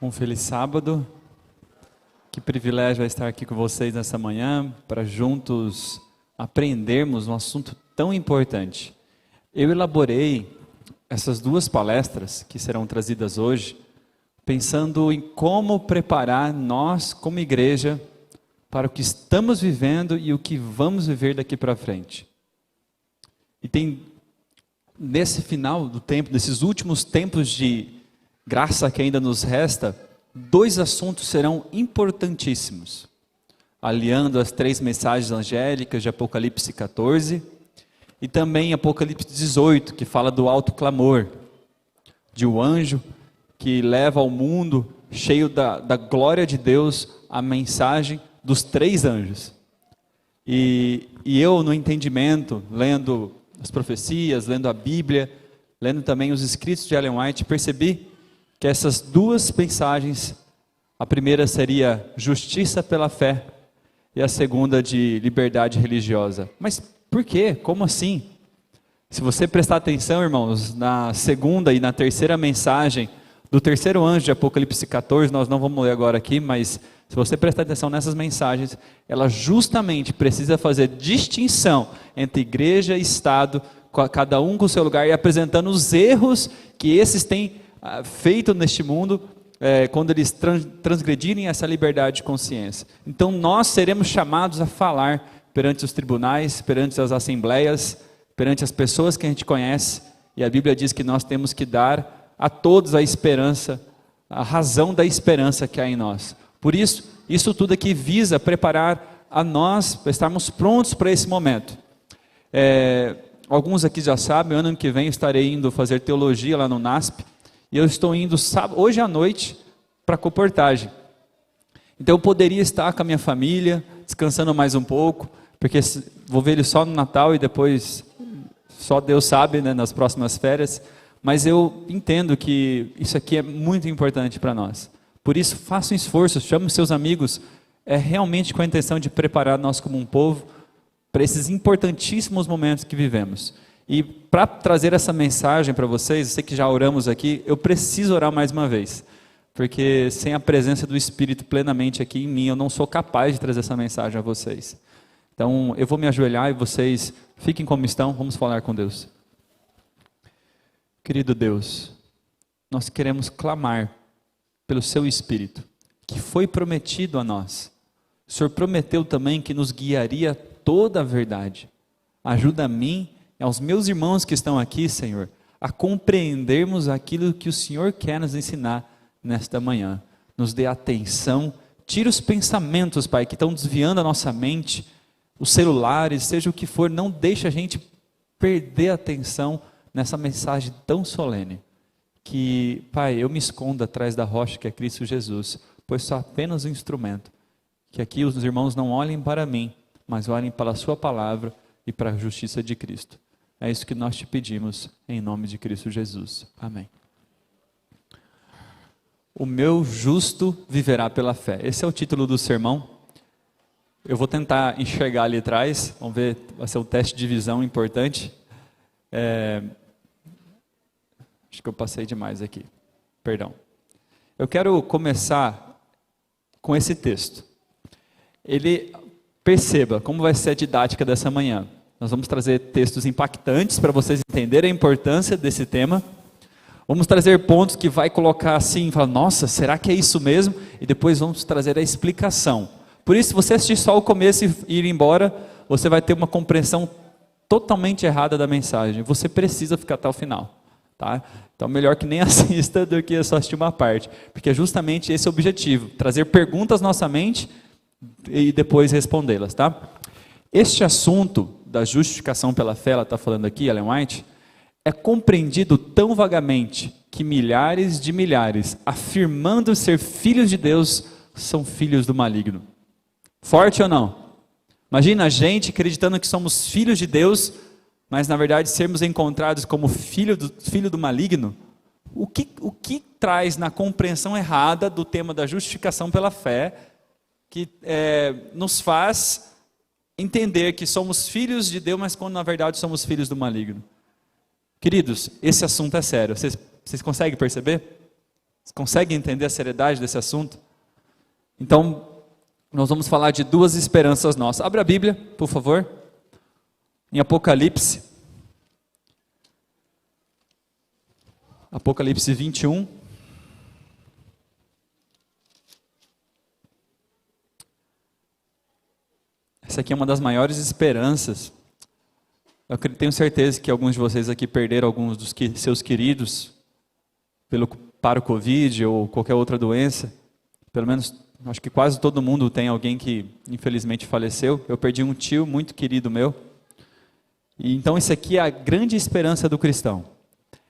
Um feliz sábado. Que privilégio é estar aqui com vocês nessa manhã para juntos aprendermos um assunto tão importante. Eu elaborei essas duas palestras que serão trazidas hoje, pensando em como preparar nós como igreja para o que estamos vivendo e o que vamos viver daqui para frente. E tem, nesse final do tempo, nesses últimos tempos de graça que ainda nos resta, dois assuntos serão importantíssimos, aliando as três mensagens angélicas de Apocalipse 14 e também Apocalipse 18, que fala do alto clamor, de um anjo que leva ao mundo, cheio da glória de Deus, a mensagem dos três anjos. E eu, no entendimento, lendo as profecias, lendo a Bíblia, lendo também os escritos de Ellen White, percebi que essas duas mensagens, a primeira seria justiça pela fé e a segunda de liberdade religiosa. Mas por quê? Como assim? Se você prestar atenção, irmãos, na segunda e na terceira mensagem do terceiro anjo de Apocalipse 14, nós não vamos ler agora aqui, mas se você prestar atenção nessas mensagens, ela justamente precisa fazer distinção entre igreja e Estado, cada um com o seu lugar, e apresentando os erros que esses têm feito neste mundo, quando eles transgredirem essa liberdade de consciência. Então nós seremos chamados a falar perante os tribunais, perante as assembleias, perante as pessoas que a gente conhece, e a Bíblia diz que nós temos que dar a todos a esperança, a razão da esperança que há em nós. Por isso, isso tudo aqui visa preparar a nós para estarmos prontos para esse momento. Alguns aqui já sabem, ano que vem eu estarei indo fazer teologia lá no NASP, e eu estou indo hoje à noite para a Coportagem. Então eu poderia estar com a minha família, descansando mais um pouco, porque vou ver ele só no Natal e depois só Deus sabe, né, nas próximas férias. Mas eu entendo que isso aqui é muito importante para nós. Por isso, faça um esforço, chame os seus amigos, realmente com a intenção de preparar nós como um povo para esses importantíssimos momentos que vivemos. E para trazer essa mensagem para vocês, eu sei que já oramos aqui, eu preciso orar mais uma vez, porque sem a presença do Espírito plenamente aqui em mim, eu não sou capaz de trazer essa mensagem a vocês. Então, eu vou me ajoelhar e vocês fiquem como estão, vamos falar com Deus. Querido Deus, nós queremos clamar pelo Seu Espírito, que foi prometido a nós. O Senhor prometeu também que nos guiaria toda a verdade. Ajuda a mim e aos meus irmãos que estão aqui, Senhor, a compreendermos aquilo que o Senhor quer nos ensinar nesta manhã. Nos dê atenção, tira os pensamentos, Pai, que estão desviando a nossa mente, os celulares, seja o que for, não deixe a gente perder a atenção nessa mensagem tão solene. Que, Pai, eu me esconda atrás da rocha que é Cristo Jesus, pois sou apenas um instrumento. Que aqui os irmãos não olhem para mim, mas olhem para a Sua palavra e para a justiça de Cristo. É isso que nós te pedimos, em nome de Cristo Jesus. Amém. O meu justo viverá pela fé. Esse é o título do sermão. Eu vou tentar enxergar ali atrás, vamos ver, vai ser um teste de visão importante. Acho que eu passei demais aqui, perdão. Eu quero começar com esse texto. Perceba como vai ser a didática dessa manhã. Nós vamos trazer textos impactantes para vocês entenderem a importância desse tema. Vamos trazer pontos que vai colocar assim, falar, nossa, será que é isso mesmo? E depois vamos trazer a explicação. Por isso, se você assistir só o começo e ir embora, você vai ter uma compreensão totalmente errada da mensagem. Você precisa ficar até o final. Tá? Então, melhor que nem assista do que só assistir uma parte. Porque é justamente esse o objetivo, trazer perguntas à nossa mente e depois respondê-las. Tá? Este assunto da justificação pela fé, ela está falando aqui, Ellen White, é compreendido tão vagamente que milhares de milhares, afirmando ser filhos de Deus, são filhos do maligno. Forte ou não? Imagina a gente acreditando que somos filhos de Deus, mas na verdade sermos encontrados como filho do maligno. O que traz na compreensão errada do tema da justificação pela fé, que nos faz entender que somos filhos de Deus, mas quando na verdade somos filhos do maligno. Queridos, esse assunto é sério, vocês conseguem perceber? Você consegue entender a seriedade desse assunto? Então, nós vamos falar de duas esperanças nossas. Abra a Bíblia, por favor, em Apocalipse. Apocalipse 21. Essa aqui é uma das maiores esperanças. Eu tenho certeza que alguns de vocês aqui perderam alguns dos seus queridos para o Covid ou qualquer outra doença. Pelo menos, acho que quase todo mundo tem alguém que infelizmente faleceu. Eu perdi um tio muito querido meu. E então isso aqui é a grande esperança do cristão.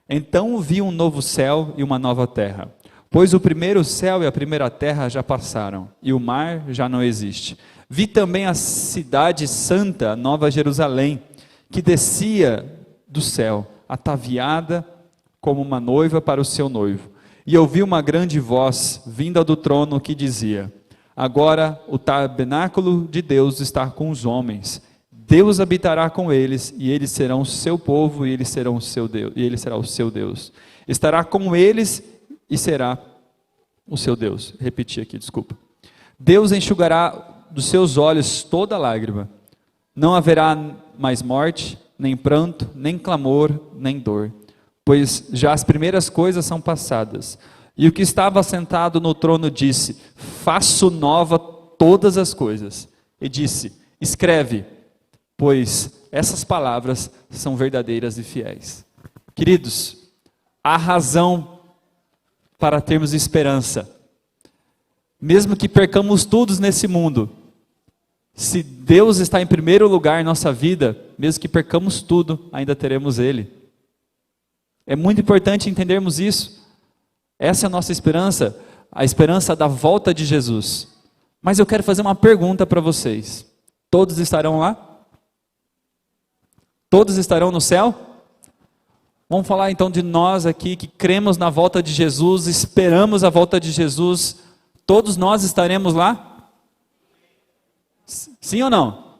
Então vi um novo céu e uma nova terra, pois o primeiro céu e a primeira terra já passaram, e o mar já não existe. Vi também a cidade santa, a Nova Jerusalém, que descia do céu, ataviada como uma noiva para o seu noivo. E ouvi uma grande voz vinda do trono que dizia: agora o tabernáculo de Deus está com os homens. Deus habitará com eles, e eles serão o seu povo, e ele será o seu Deus, e ele será o seu Deus. Estará com eles e será o seu Deus. Repetir aqui, desculpa. Deus enxugará dos seus olhos toda lágrima. Não haverá mais morte, nem pranto, nem clamor, nem dor, pois já as primeiras coisas são passadas. E o que estava sentado no trono disse: faço nova todas as coisas. E disse: escreve, pois essas palavras são verdadeiras e fiéis. Queridos, há razão para termos esperança. Mesmo que percamos tudo nesse mundo, se Deus está em primeiro lugar em nossa vida, mesmo que percamos tudo, ainda teremos Ele. É muito importante entendermos isso. Essa é a nossa esperança, a esperança da volta de Jesus. Mas eu quero fazer uma pergunta para vocês. Todos estarão lá? Todos estarão no céu? Vamos falar então de nós aqui que cremos na volta de Jesus, esperamos a volta de Jesus. Todos nós estaremos lá? Sim ou não?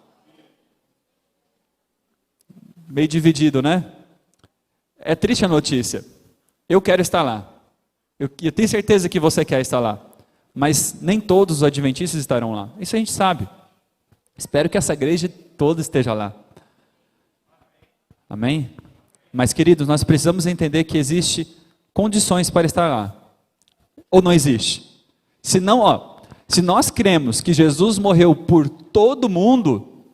Meio dividido, né? É triste a notícia. Eu quero estar lá. Eu tenho certeza que você quer estar lá. Mas nem todos os adventistas estarão lá. Isso a gente sabe. Espero que essa igreja toda esteja lá. Amém? Mas, queridos, nós precisamos entender que existe condições para estar lá. Ou não existe? Se não, se nós cremos que Jesus morreu por todo mundo,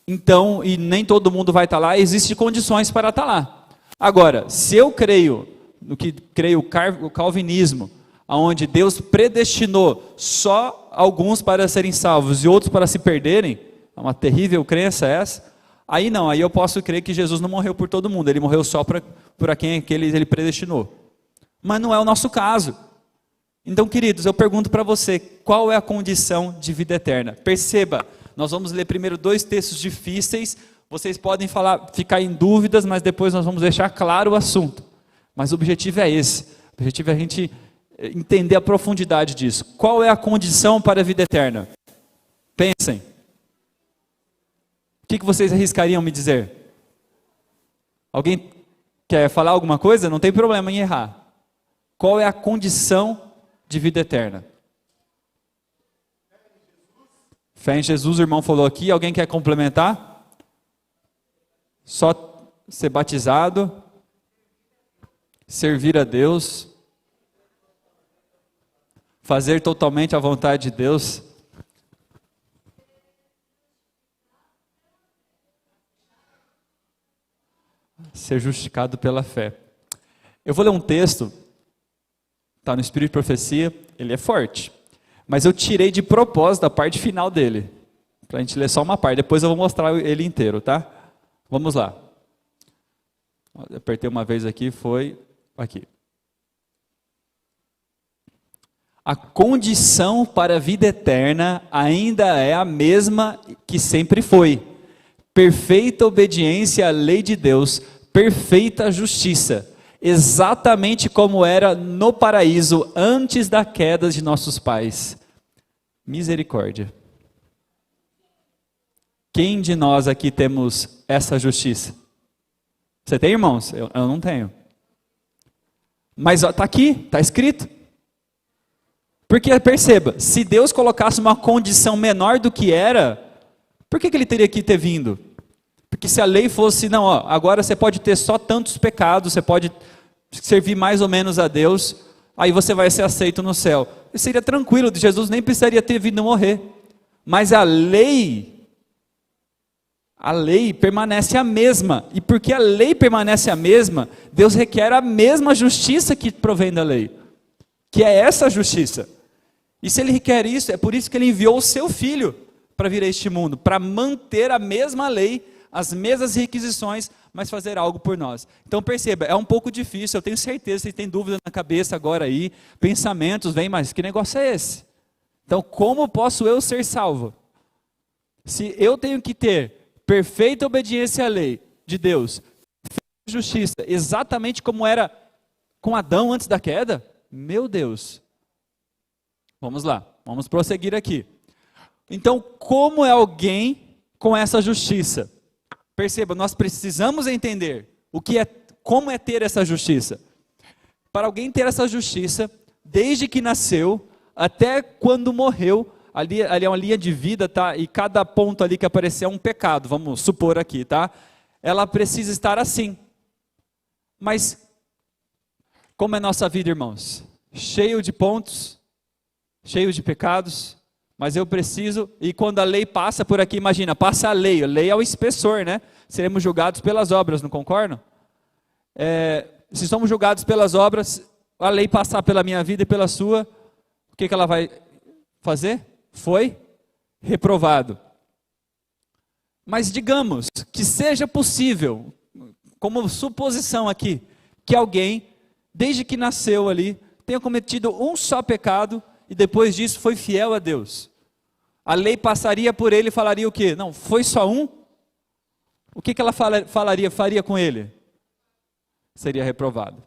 então, e nem todo mundo vai estar lá, existem condições para estar lá. Agora, se eu creio no que creio o calvinismo, onde Deus predestinou só alguns para serem salvos e outros para se perderem, é uma terrível crença essa, aí não, aí eu posso crer que Jesus não morreu por todo mundo, ele morreu só por quem ele predestinou. Mas não é o nosso caso. Então, queridos, eu pergunto para você, qual é a condição de vida eterna? Perceba, nós vamos ler primeiro 2 textos difíceis, vocês podem ficar em dúvidas, mas depois nós vamos deixar claro o assunto. Mas o objetivo é esse, o objetivo é a gente entender a profundidade disso. Qual é a condição para a vida eterna? Pensem. O que vocês arriscariam me dizer? Alguém quer falar alguma coisa? Não tem problema em errar. Qual é a condição de vida eterna? Fé em Jesus, o irmão falou aqui. Alguém quer complementar? Só ser batizado, servir a Deus, fazer totalmente a vontade de Deus. Ser justificado pela fé. Eu vou ler um texto, está no Espírito de Profecia, ele é forte, mas eu tirei de propósito a parte final dele, para a gente ler só uma parte, depois eu vou mostrar ele inteiro, tá? Vamos lá. Eu apertei uma vez aqui, foi aqui. A condição para a vida eterna ainda é a mesma que sempre foi. Perfeita obediência à lei de Deus, perfeita justiça, exatamente como era no paraíso antes da queda de nossos pais. Misericórdia. Quem de nós aqui temos essa justiça? Você tem, irmãos? Eu não tenho. Mas está aqui, está escrito. Porque perceba, se Deus colocasse uma condição menor do que era, por que ele teria que ter vindo? Porque se a lei fosse, não, ó, agora você pode ter só tantos pecados, você pode servir mais ou menos a Deus, aí você vai ser aceito no céu. E seria tranquilo, Jesus nem precisaria ter vindo morrer. Mas a lei permanece a mesma. E porque a lei permanece a mesma, Deus requer a mesma justiça que provém da lei. Que é essa justiça. E se ele requer isso, é por isso que ele enviou o seu filho para vir a este mundo, para manter a mesma lei, as mesmas requisições, mas fazer algo por nós. Então perceba, é um pouco difícil, eu tenho certeza, vocês têm dúvida na cabeça agora aí, pensamentos, vem, mas que negócio é esse? Então como posso eu ser salvo? Se eu tenho que ter perfeita obediência à lei de Deus, justiça, exatamente como era com Adão antes da queda, meu Deus. Vamos lá, vamos prosseguir aqui. Então, como é alguém com essa justiça? Perceba, nós precisamos entender como é ter essa justiça. Para alguém ter essa justiça, desde que nasceu até quando morreu, ali é uma linha de vida, tá? E cada ponto ali que aparecer é um pecado, vamos supor aqui, tá? Ela precisa estar assim. Mas como é nossa vida, irmãos? Cheio de pontos, cheio de pecados, mas eu preciso, e quando a lei passa por aqui, imagina, passa a lei é o espessor, né? Seremos julgados pelas obras, não concordam? Se somos julgados pelas obras, a lei passar pela minha vida e pela sua, o que ela vai fazer? Foi reprovado. Mas digamos que seja possível, como suposição aqui, que alguém, desde que nasceu ali, tenha cometido um só pecado, e depois disso foi fiel a Deus. A lei passaria por ele e falaria o quê? Não, foi só um? O que ela faria com ele? Seria reprovado.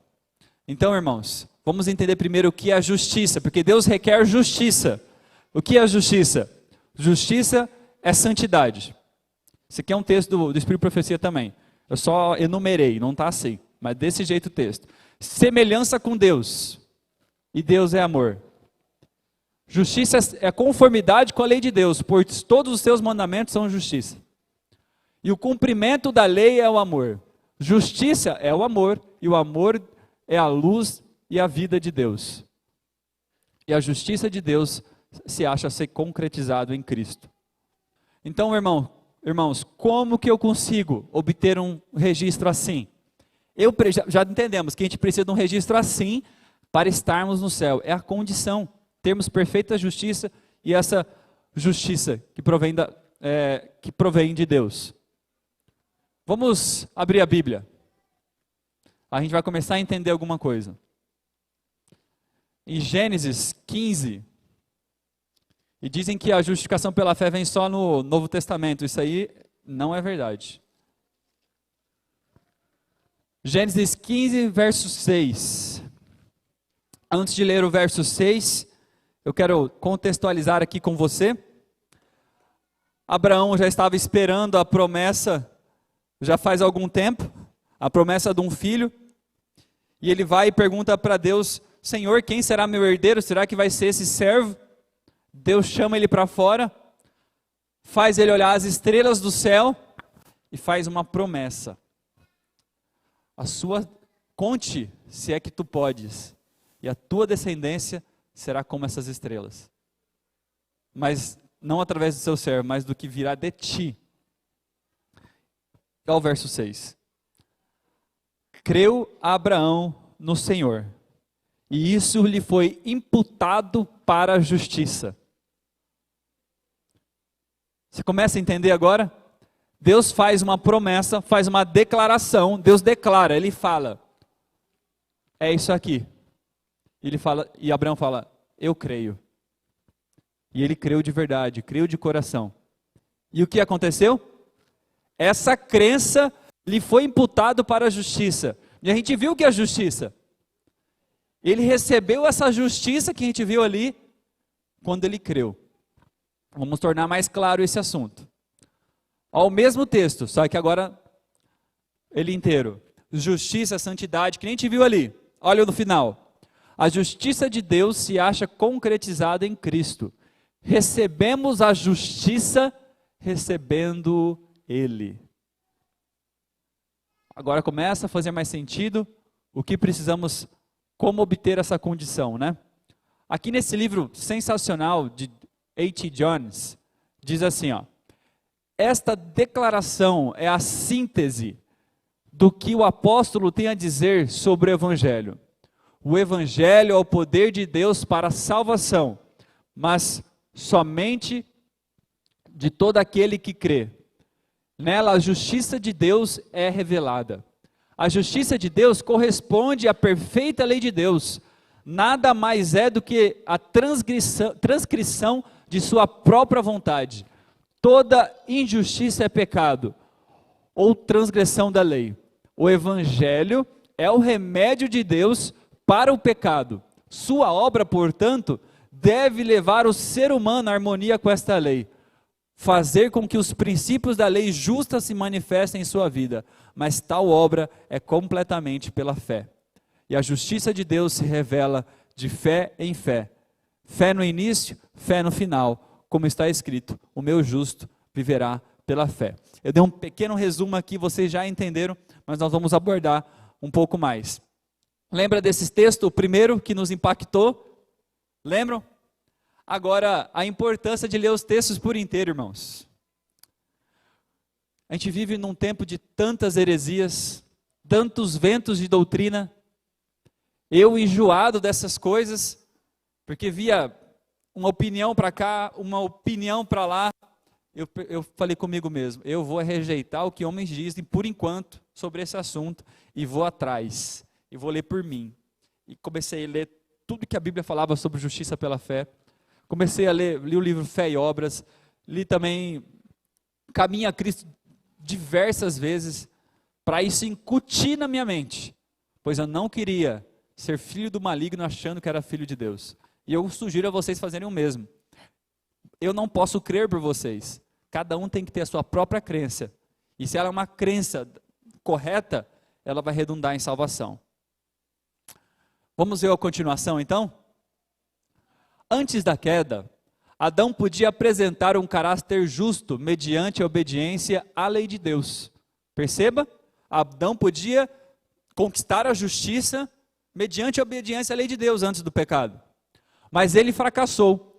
Então, irmãos, vamos entender primeiro o que é a justiça, porque Deus requer justiça. O que é a justiça? Justiça é santidade. Esse aqui é um texto do Espírito de Profecia também. Eu só enumerei, não está assim, mas desse jeito o texto. Semelhança com Deus, e Deus é amor. Justiça é conformidade com a lei de Deus, pois todos os seus mandamentos são justiça. E o cumprimento da lei é o amor. Justiça é o amor, e o amor é a luz e a vida de Deus. E a justiça de Deus se acha ser concretizado em Cristo. Então, irmãos, como que eu consigo obter um registro assim? Já entendemos que a gente precisa de um registro assim para estarmos no céu. É a condição. Termos perfeita justiça e essa justiça que provém de Deus. Vamos abrir a Bíblia. A gente vai começar a entender alguma coisa. Em Gênesis 15, e dizem que a justificação pela fé vem só no Novo Testamento. Isso aí não é verdade. Gênesis 15, verso 6. Antes de ler o verso 6, eu quero contextualizar aqui com você. Abraão já estava esperando a promessa, já faz algum tempo, a promessa de um filho. E ele vai e pergunta para Deus: Senhor, quem será meu herdeiro? Será que vai ser esse servo? Deus chama ele para fora, faz ele olhar as estrelas do céu e faz uma promessa. Conte, se é que tu podes, e a tua descendência será como essas estrelas. Mas não através do seu servo, mas do que virá de ti. Olha o verso 6. Creu Abraão no Senhor, e isso lhe foi imputado para a justiça. Você começa a entender agora? Deus faz uma promessa, faz uma declaração, Deus declara, Ele fala, é isso aqui. Ele fala, e Abraão fala, eu creio. E ele creu de verdade, creu de coração. E o que aconteceu? Essa crença lhe foi imputado para a justiça. E a gente viu que é a justiça. Ele recebeu essa justiça que a gente viu ali, quando ele creu. Vamos tornar mais claro esse assunto. Ao mesmo texto, só que agora ele inteiro. Justiça, santidade, que nem a gente viu ali. Olha no final. A justiça de Deus se acha concretizada em Cristo. Recebemos a justiça recebendo Ele. Agora começa a fazer mais sentido o que precisamos, como obter essa condição, né? Aqui nesse livro sensacional de A.T. Jones, diz assim, ó: esta declaração é a síntese do que o apóstolo tem a dizer sobre o Evangelho. O Evangelho é o poder de Deus para a salvação, mas somente de todo aquele que crê. Nela a justiça de Deus é revelada. A justiça de Deus corresponde à perfeita lei de Deus. Nada mais é do que a transcrição de sua própria vontade. Toda injustiça é pecado ou transgressão da lei. O Evangelho é o remédio de Deus para o pecado. Sua obra, portanto, deve levar o ser humano à harmonia com esta lei, fazer com que os princípios da lei justa se manifestem em sua vida, mas tal obra é completamente pela fé. E a justiça de Deus se revela de fé em fé. Fé no início, fé no final, como está escrito: o meu justo viverá pela fé. Eu dei um pequeno resumo aqui, vocês já entenderam, mas nós vamos abordar um pouco mais. Lembra desses textos? O primeiro que nos impactou? Lembram? Agora, a importância de ler os textos por inteiro, irmãos. A gente vive num tempo de tantas heresias, tantos ventos de doutrina. Eu enjoado dessas coisas, porque via uma opinião para cá, uma opinião para lá. Eu falei comigo mesmo, eu vou rejeitar o que homens dizem por enquanto sobre esse assunto e vou atrás, e vou ler por mim. E comecei a ler tudo que a Bíblia falava sobre justiça pela fé. Comecei a li o livro Fé e Obras, li também Caminho a Cristo diversas vezes, para isso incutir na minha mente, pois eu não queria ser filho do maligno achando que era filho de Deus. E eu sugiro a vocês fazerem o mesmo. Eu não posso crer por vocês. Cada um tem que ter a sua própria crença. E se ela é uma crença correta, ela vai redundar em salvação. Vamos ver a continuação então? Antes da queda, Adão podia apresentar um caráter justo mediante a obediência à lei de Deus. Perceba? Adão podia conquistar a justiça mediante a obediência à lei de Deus antes do pecado. Mas ele fracassou.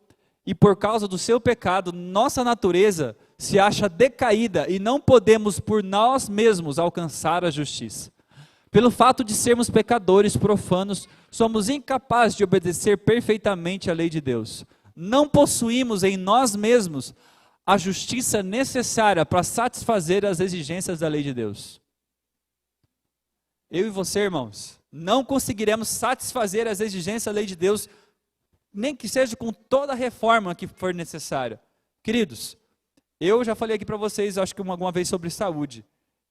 E por causa do seu pecado, nossa natureza se acha decaída e não podemos por nós mesmos alcançar a justiça. Pelo fato de sermos pecadores profanos, somos incapazes de obedecer perfeitamente à lei de Deus. Não possuímos em nós mesmos a justiça necessária para satisfazer as exigências da lei de Deus. Eu e você, irmãos, não conseguiremos satisfazer as exigências da lei de Deus, nem que seja com toda a reforma que for necessária. Queridos, eu já falei aqui para vocês, acho que alguma vez sobre saúde.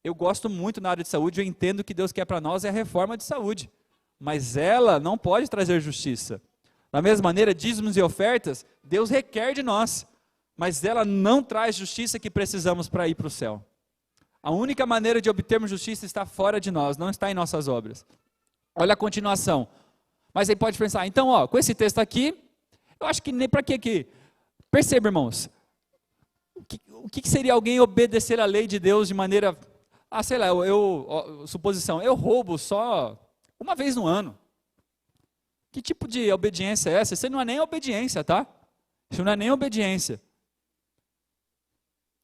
Eu gosto muito na área de saúde, eu entendo que Deus quer para nós é a reforma de saúde. Mas ela não pode trazer justiça. Da mesma maneira, dízimos e ofertas, Deus requer de nós. Mas ela não traz justiça que precisamos para ir para o céu. A única maneira de obtermos justiça está fora de nós, não está em nossas obras. Olha a continuação. Mas aí pode pensar, então, com esse texto aqui, eu acho que nem para que aqui. Perceba, irmãos, o que seria alguém obedecer à lei de Deus de maneira, sei lá, suposição, eu roubo só uma vez no ano. Que tipo de obediência é essa? Isso não é nem obediência, tá? Isso não é nem obediência.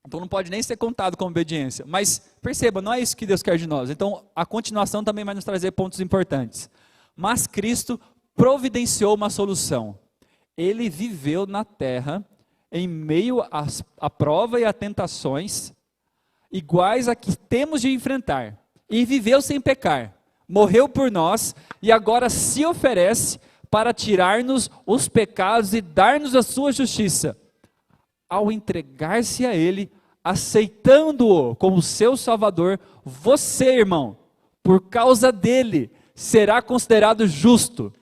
Então não pode nem ser contado como obediência. Mas perceba, não é isso que Deus quer de nós. Então a continuação também vai nos trazer pontos importantes. Mas Cristo providenciou uma solução. Ele viveu na terra em meio à prova e a tentações iguais a que temos de enfrentar. E viveu sem pecar. Morreu por nós e agora se oferece para tirar-nos os pecados e dar-nos a sua justiça. Ao entregar-se a Ele, aceitando-o como seu Salvador, você, irmão, por causa dele, será considerado justo.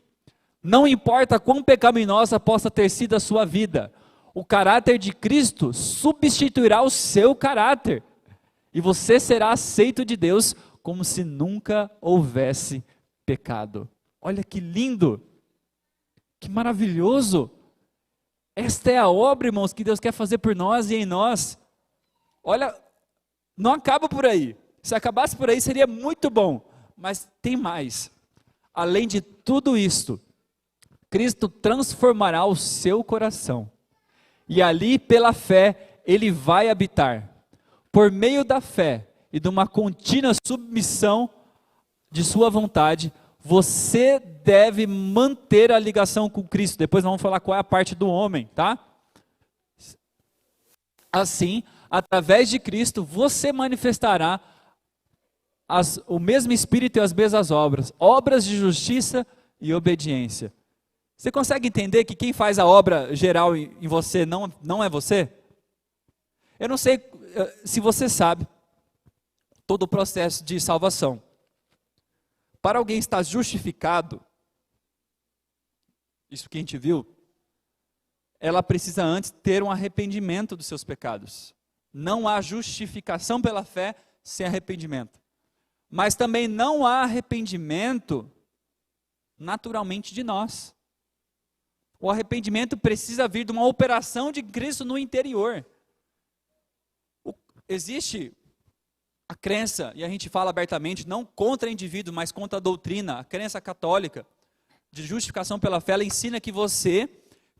Não importa quão pecaminosa possa ter sido a sua vida, o caráter de Cristo substituirá o seu caráter, e você será aceito de Deus como se nunca houvesse pecado. Olha que lindo, que maravilhoso. Esta é a obra, irmãos, que Deus quer fazer por nós e em nós. Olha, não acaba por aí. Se acabasse por aí seria muito bom, mas tem mais. Além de tudo isto, Cristo transformará o seu coração. E ali, pela fé, Ele vai habitar. Por meio da fé e de uma contínua submissão de sua vontade, você deve manter a ligação com Cristo. Depois nós vamos falar qual é a parte do homem, tá? Assim, através de Cristo, você manifestará o mesmo Espírito e as mesmas obras. Obras de justiça e obediência. Você consegue entender que quem faz a obra geral em você não é você? Eu não sei se você sabe todo o processo de salvação. Para alguém estar justificado, isso que a gente viu, ela precisa antes ter um arrependimento dos seus pecados. Não há justificação pela fé sem arrependimento. Mas também não há arrependimento naturalmente de nós. O arrependimento precisa vir de uma operação de Cristo no interior. Existe a crença, e a gente fala abertamente, não contra o indivíduo, mas contra a doutrina, a crença católica de justificação pela fé, ela ensina que você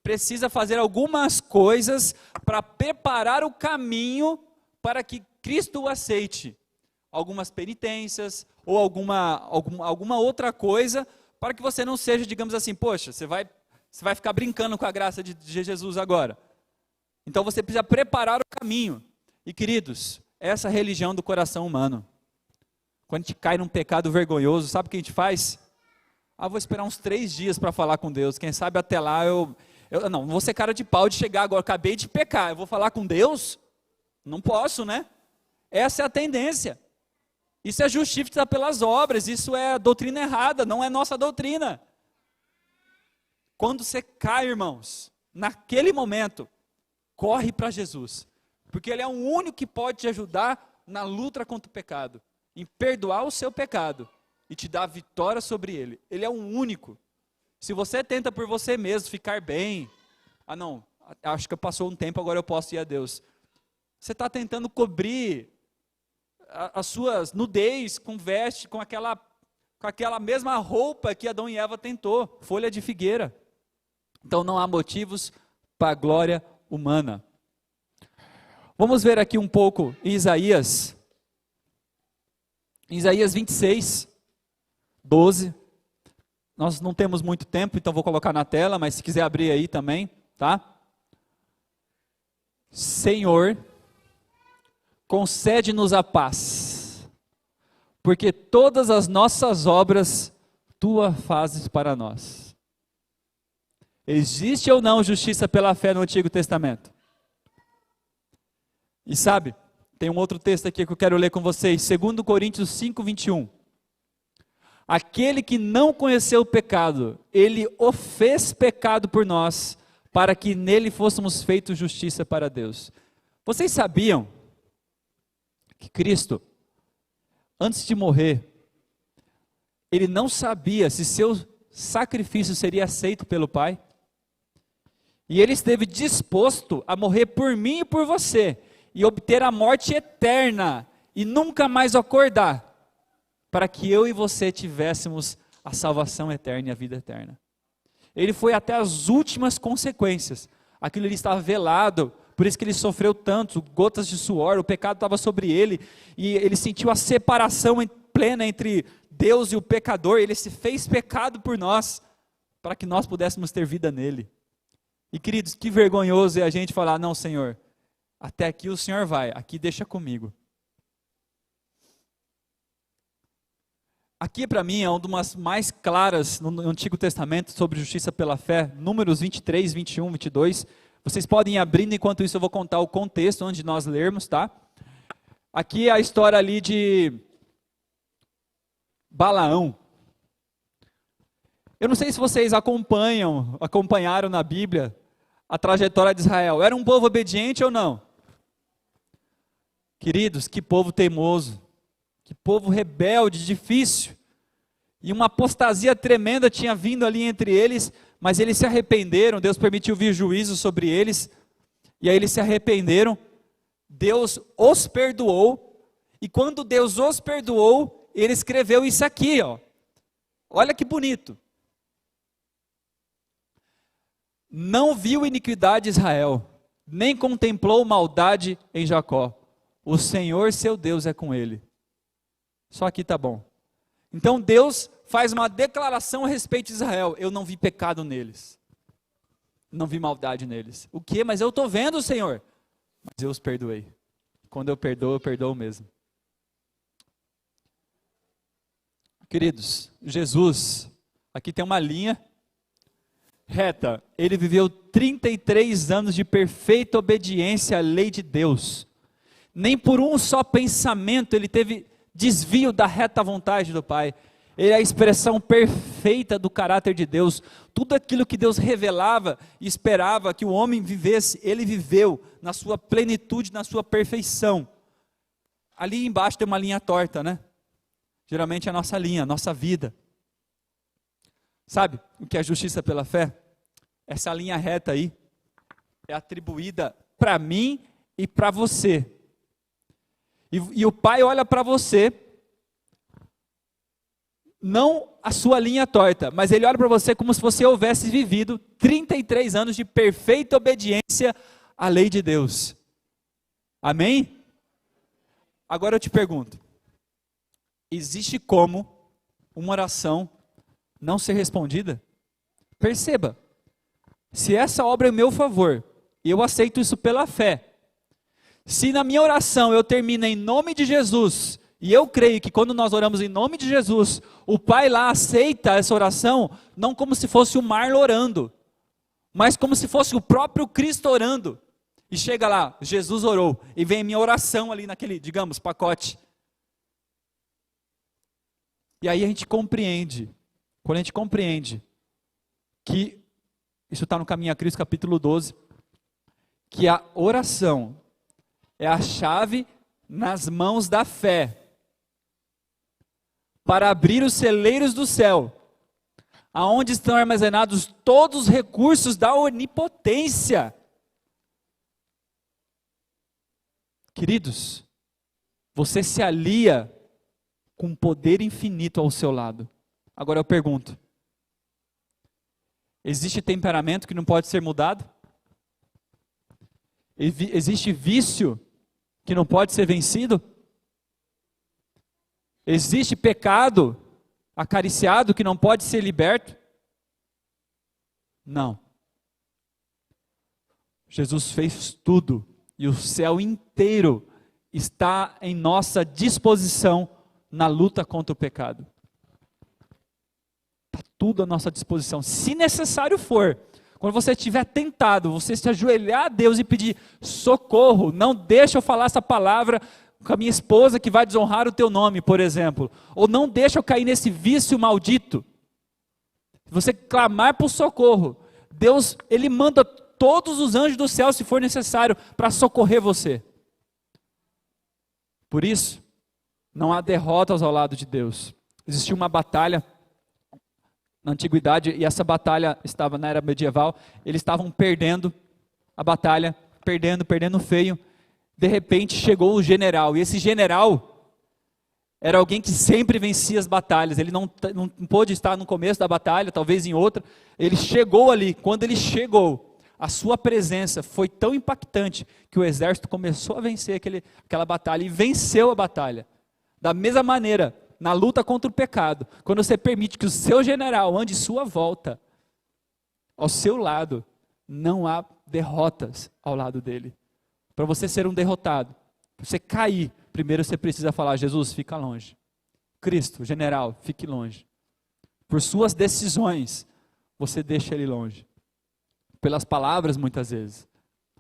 precisa fazer algumas coisas para preparar o caminho para que Cristo o aceite. Algumas penitências, ou alguma outra coisa, para que você não seja, digamos assim, poxa, você vai ficar brincando com a graça de Jesus agora. Então você precisa preparar o caminho. E queridos, essa religião do coração humano, quando a gente cai num pecado vergonhoso, sabe o que a gente faz? Vou esperar uns 3 dias para falar com Deus, quem sabe até lá eu não vou ser cara de pau de chegar agora, acabei de pecar, eu vou falar com Deus? Não posso, né? Essa é a tendência. Isso é justiça pelas obras, isso é doutrina errada, não é nossa doutrina. Quando você cai, irmãos, naquele momento, corre para Jesus, porque Ele é o único que pode te ajudar na luta contra o pecado, em perdoar o seu pecado e te dar vitória sobre ele. Ele é o único. Se você tenta por você mesmo ficar bem, não, acho que passou um tempo, agora eu posso ir a Deus. Você está tentando cobrir as suas nudez com veste, com aquela mesma roupa que Adão e Eva tentou, folha de figueira. Então não há motivos para a glória humana. Vamos ver aqui um pouco em Isaías 26, 12. Nós não temos muito tempo, então vou colocar na tela, mas se quiser abrir aí também, tá? Senhor, concede-nos a paz, porque todas as nossas obras Tu fazes para nós. Existe ou não justiça pela fé no Antigo Testamento? E sabe, tem um outro texto aqui que eu quero ler com vocês, 2 Coríntios 5, 21. Aquele que não conheceu o pecado, Ele o fez pecado por nós, para que nele fôssemos feitos justiça para Deus. Vocês sabiam que Cristo, antes de morrer, Ele não sabia se seu sacrifício seria aceito pelo Pai? E Ele esteve disposto a morrer por mim e por você, e obter a morte eterna, e nunca mais acordar, para que eu e você tivéssemos a salvação eterna e a vida eterna. Ele foi até as últimas consequências. Aquilo ali estava velado, por isso que ele sofreu tanto, gotas de suor, o pecado estava sobre ele, e ele sentiu a separação plena entre Deus e o pecador. Ele se fez pecado por nós, para que nós pudéssemos ter vida nele. E queridos, que vergonhoso é a gente falar, não, Senhor, até aqui o Senhor vai, aqui deixa comigo. Aqui para mim é uma das mais claras no Antigo Testamento sobre justiça pela fé, Números 23, 21, 22. Vocês podem ir abrindo, enquanto isso eu vou contar o contexto onde nós lermos, tá? Aqui é a história ali de Balaão. Eu não sei se vocês acompanharam na Bíblia a trajetória de Israel. Era um povo obediente ou não? Queridos, que povo teimoso, que povo rebelde, difícil. E uma apostasia tremenda tinha vindo ali entre eles, mas eles se arrependeram, Deus permitiu vir juízo sobre eles, e aí eles se arrependeram, Deus os perdoou, e quando Deus os perdoou, ele escreveu isso aqui, ó. Olha que bonito. Não viu iniquidade Israel, nem contemplou maldade em Jacó. O Senhor seu Deus é com ele. Só aqui tá bom. Então Deus faz uma declaração a respeito de Israel. Eu não vi pecado neles. Não vi maldade neles. O quê? Mas eu estou vendo, Senhor. Mas eu os perdoei. Quando eu perdoo mesmo. Queridos, Jesus, aqui tem uma linha reta. Ele viveu 33 anos de perfeita obediência à lei de Deus. Nem por um só pensamento ele teve desvio da reta vontade do Pai. Ele é a expressão perfeita do caráter de Deus. Tudo aquilo que Deus revelava e esperava que o homem vivesse, ele viveu na sua plenitude, na sua perfeição. Ali embaixo tem uma linha torta, né? Geralmente é a nossa linha, a nossa vida. Sabe o que é a justiça pela fé? Essa linha reta aí é atribuída para mim e para você. E o Pai olha para você, não a sua linha torta, mas Ele olha para você como se você houvesse vivido 33 anos de perfeita obediência à lei de Deus. Amém? Agora eu te pergunto, existe como uma oração não ser respondida? Perceba, se essa obra é em meu favor, e eu aceito isso pela fé, se na minha oração eu termino em nome de Jesus, e eu creio que quando nós oramos em nome de Jesus, o Pai lá aceita essa oração, não como se fosse o Marlon orando, mas como se fosse o próprio Cristo orando. E chega lá, Jesus orou, e vem a minha oração ali naquele, digamos, pacote. E aí a gente compreende, quando a gente compreende que, isso está no Caminho a Cristo, capítulo 12, que a oração é a chave nas mãos da fé, para abrir os celeiros do céu, aonde estão armazenados todos os recursos da onipotência. Queridos, você se alia com poder infinito ao seu lado. Agora eu pergunto, existe temperamento que não pode ser mudado? Existe vício que não pode ser vencido? Existe pecado acariciado que não pode ser liberto? Não. Jesus fez tudo e o céu inteiro está em nossa disposição na luta contra o pecado. Está tudo à nossa disposição. Se necessário for, quando você estiver tentado, você se ajoelhar a Deus e pedir socorro, não deixa eu falar essa palavra com a minha esposa que vai desonrar o teu nome, por exemplo. Ou não deixa eu cair nesse vício maldito. Você clamar por socorro. Deus, Ele manda todos os anjos do céu, se for necessário, para socorrer você. Por isso, não há derrotas ao lado de Deus. Existia uma batalha na antiguidade, e essa batalha estava na era medieval, eles estavam perdendo a batalha, perdendo feio. De repente chegou o general, e esse general era alguém que sempre vencia as batalhas. Ele não pôde estar no começo da batalha, talvez em outra. Ele chegou ali. Quando ele chegou, a sua presença foi tão impactante que o exército começou a vencer aquela batalha e venceu a batalha. Da mesma maneira, na luta contra o pecado, quando você permite que o seu general ande sua volta, ao seu lado, não há derrotas ao lado dele. Para você ser um derrotado, para você cair, primeiro você precisa falar: Jesus, fica longe. Cristo, general, fique longe. Por suas decisões, você deixa ele longe. Pelas palavras, muitas vezes.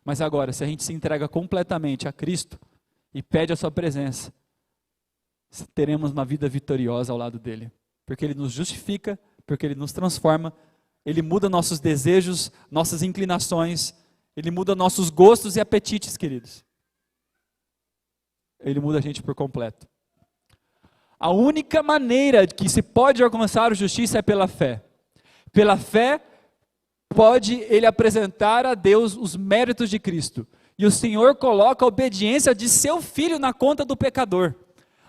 Mas agora, se a gente se entrega completamente a Cristo e pede a sua presença, teremos uma vida vitoriosa ao lado dele. Porque ele nos justifica, porque ele nos transforma, ele muda nossos desejos, nossas inclinações, ele muda nossos gostos e apetites, queridos. Ele muda a gente por completo. A única maneira que se pode alcançar a justiça é pela fé. Pela fé, pode ele apresentar a Deus os méritos de Cristo. E o Senhor coloca a obediência de seu Filho na conta do pecador.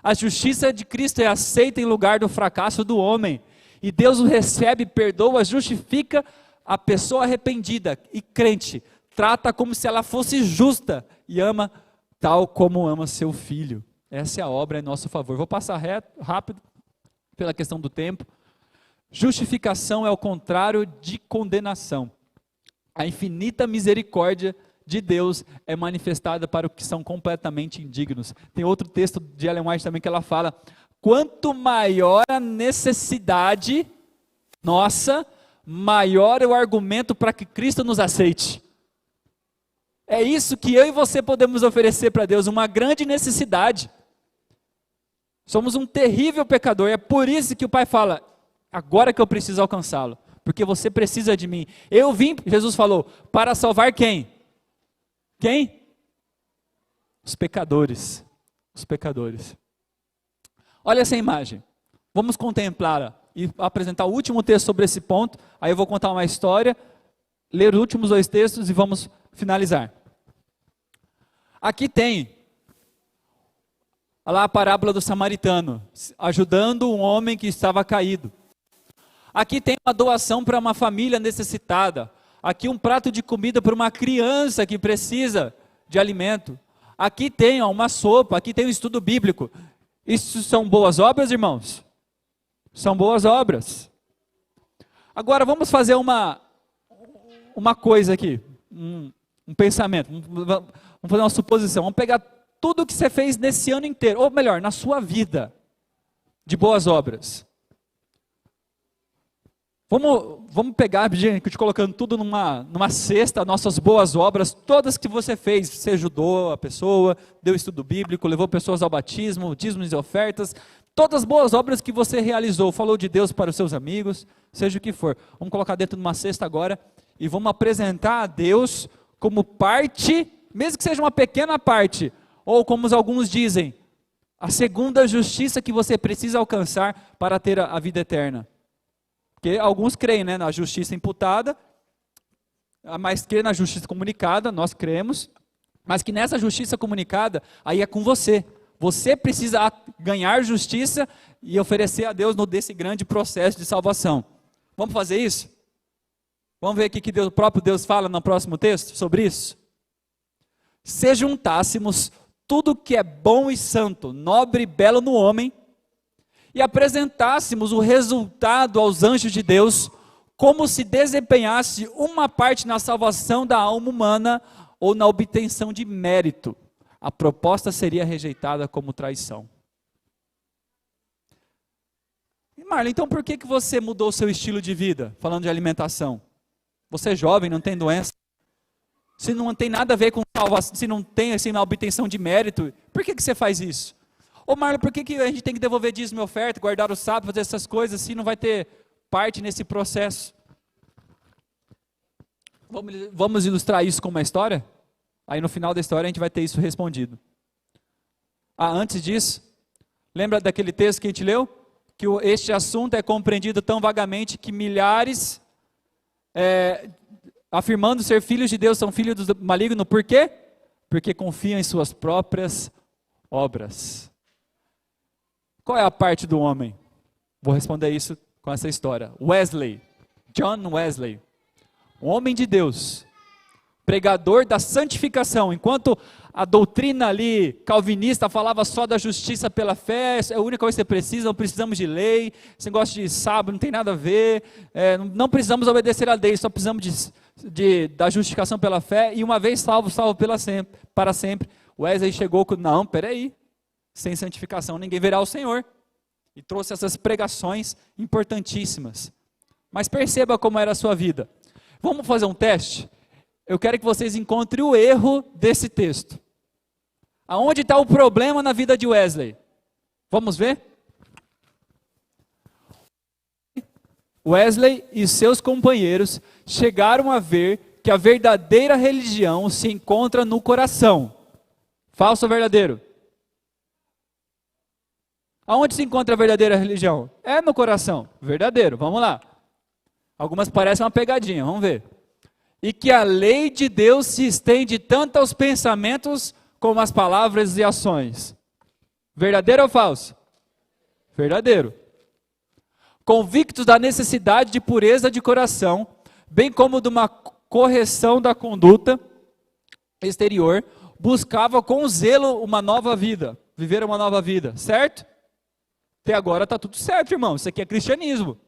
A justiça de Cristo é aceita em lugar do fracasso do homem. E Deus o recebe, perdoa, justifica a pessoa arrependida e crente. Trata como se ela fosse justa e ama tal como ama seu Filho. Essa é a obra em nosso favor. Vou passar rápido pela questão do tempo. Justificação é o contrário de condenação. A infinita misericórdia de Deus é manifestada para os que são completamente indignos. Tem outro texto de Ellen White também que ela fala: quanto maior a necessidade nossa, maior é o argumento para que Cristo nos aceite. É isso que eu e você podemos oferecer para Deus, uma grande necessidade. Somos um terrível pecador, é por isso que o Pai fala: agora que eu preciso alcançá-lo, porque você precisa de mim. Eu vim, Jesus falou, para salvar quem? Quem? Os pecadores. Os pecadores. Olha essa imagem. Vamos contemplá-la e apresentar o último texto sobre esse ponto. Aí eu vou contar uma história, ler os últimos 2 textos e vamos finalizar. Aqui tem lá a parábola do samaritano, ajudando um homem que estava caído. Aqui tem uma doação para uma família necessitada. Aqui um prato de comida para uma criança que precisa de alimento. Aqui tem uma sopa, aqui tem um estudo bíblico. Isso são boas obras, irmãos? São boas obras. Agora vamos fazer uma coisa aqui, um pensamento. Vamos fazer uma suposição. Vamos pegar tudo que você fez nesse ano inteiro, ou melhor, na sua vida, de boas obras. Vamos pegar, gente, colocando tudo numa cesta, nossas boas obras, todas que você fez. Você ajudou a pessoa, deu estudo bíblico, levou pessoas ao batismo, dízimos e ofertas, todas as boas obras que você realizou, falou de Deus para os seus amigos, seja o que for. Vamos colocar dentro de uma cesta agora e vamos apresentar a Deus como parte, mesmo que seja uma pequena parte, ou como alguns dizem, a segunda justiça que você precisa alcançar para ter a vida eterna. Porque alguns creem, né, na justiça imputada, mas creem na justiça comunicada, nós cremos, mas que nessa justiça comunicada, aí é com você. Você precisa ganhar justiça e oferecer a Deus desse grande processo de salvação. Vamos fazer isso? Vamos ver o que o próprio Deus fala no próximo texto sobre isso? Se juntássemos tudo que é bom e santo, nobre e belo no homem, e apresentássemos o resultado aos anjos de Deus, como se desempenhasse uma parte na salvação da alma humana ou na obtenção de mérito, a proposta seria rejeitada como traição. E Marlon, então por que você mudou o seu estilo de vida, falando de alimentação? Você é jovem, não tem doença? Se não tem nada a ver com salvação, se não tem assim, na obtenção de mérito, por que você faz isso? Ô Marlon, por que a gente tem que devolver dízimo e oferta, guardar o sábado, fazer essas coisas, se não vai ter parte nesse processo? Vamos ilustrar isso com uma história? Aí no final da história a gente vai ter isso respondido. Antes disso, lembra daquele texto que a gente leu? Que este assunto é compreendido tão vagamente que milhares, afirmando ser filhos de Deus, são filhos do maligno. Por quê? Porque confiam em suas próprias obras. Qual é a parte do homem? Vou responder isso com essa história. John Wesley, um homem de Deus, pregador da santificação, enquanto a doutrina ali calvinista falava só da justiça pela fé, é a única coisa que você precisa, não precisamos de lei, esse negócio de sábado não tem nada a ver, não precisamos obedecer a lei, só precisamos da justificação pela fé, e uma vez salvo para sempre. Wesley chegou com, não, peraí, sem santificação ninguém verá o Senhor, e trouxe essas pregações importantíssimas. Mas perceba como era a sua vida. Vamos fazer um teste? Eu quero que vocês encontrem o erro desse texto. Aonde está o problema na vida de Wesley? Vamos ver? Wesley e seus companheiros chegaram a ver que a verdadeira religião se encontra no coração. Falso ou verdadeiro? Aonde se encontra a verdadeira religião? É no coração. Verdadeiro, vamos lá. Algumas parecem uma pegadinha, vamos ver. E que a lei de Deus se estende tanto aos pensamentos como às palavras e ações. Verdadeiro ou falso? Verdadeiro. Convictos da necessidade de pureza de coração, bem como de uma correção da conduta exterior, buscava com zelo uma nova vida, viver uma nova vida, certo? Até agora está tudo certo, irmão, isso aqui é cristianismo.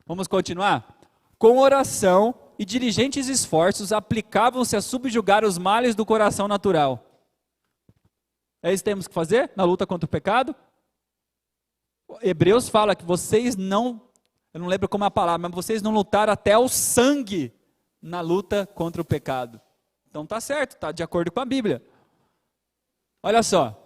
Vamos continuar? Com oração e diligentes esforços, aplicavam-se a subjugar os males do coração natural. É isso que temos que fazer na luta contra o pecado? Hebreus fala que vocês não, eu não lembro como é a palavra, mas vocês não lutaram até o sangue na luta contra o pecado. Então tá certo, tá de acordo com a Bíblia. Olha só.